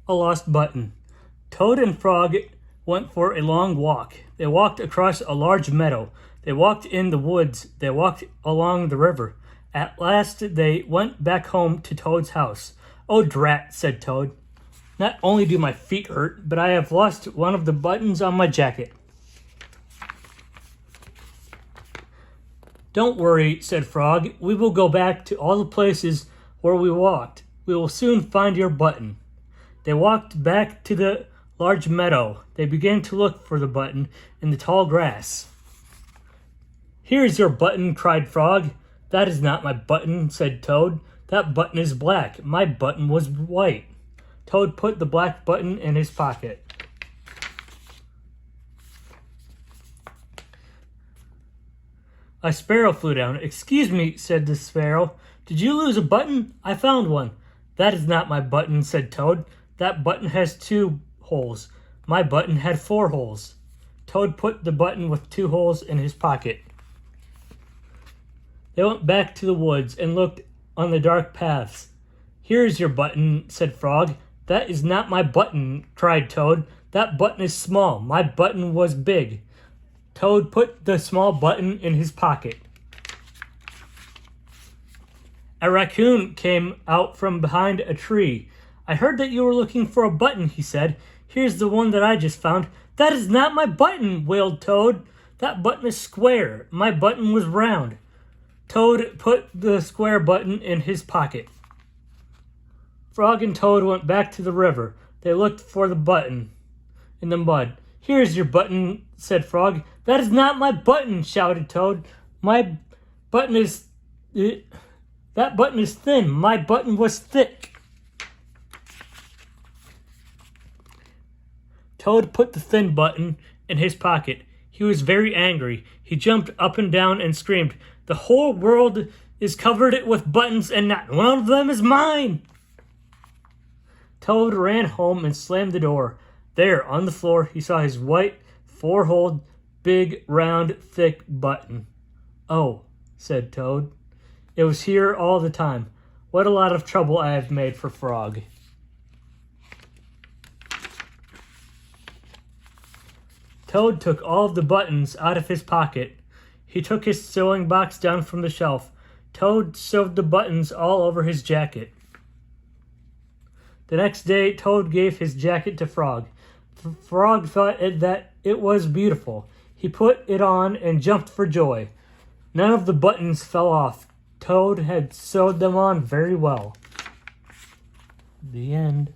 A lost button. Toad and Frog went for a long walk. They walked across a large meadow. They walked in the woods. They walked along the river. At last they went back home to Toad's house. "Oh, drat," said Toad. "Not only do my feet hurt, but I have lost one of the buttons on my jacket." "Don't worry," said Frog. "We will go back to all the places where we walked. We will soon find your button." They walked back to the large meadow. They began to look for the button in the tall grass. "Here is your button," cried Frog. "That is not my button," said Toad. "That button is black. My button was white." Toad put the black button in his pocket. A sparrow flew down. "Excuse me," said the sparrow. "Did you lose a button? I found one." "That is not my button," said Toad. "That button has 2 holes. My button had 4 holes." Toad put the button with 2 holes in his pocket. They went back to the woods and looked on the dark paths. "Here is your button," said Frog. "That is not my button," cried Toad. "That button is small. My button was big." Toad put the small button in his pocket. A raccoon came out from behind a tree. "I heard that you were looking for a button," he said. "Here's the one that I just found." "That is not my button," wailed Toad. "That button is square. My button was round." Toad put the square button in his pocket. Frog and Toad went back to the river. They looked for the button in the mud. "Here is your button," said Frog. "That is not my button," shouted Toad. "My button is... that button is thin. My button was thick." Toad put the thin button in his pocket. He was very angry. He jumped up and down and screamed, "The whole world is covered with buttons and not one of them is mine." Toad ran home and slammed the door. There, on the floor, he saw his white, 4-holed, big, round, thick button. "Oh," said Toad. "It was here all the time. What a lot of trouble I have made for Frog." Toad took all of the buttons out of his pocket. He took his sewing box down from the shelf. Toad sewed the buttons all over his jacket. The next day, Toad gave his jacket to Frog. Frog thought that it was beautiful. He put it on and jumped for joy. None of the buttons fell off. Toad had sewed them on very well. The end.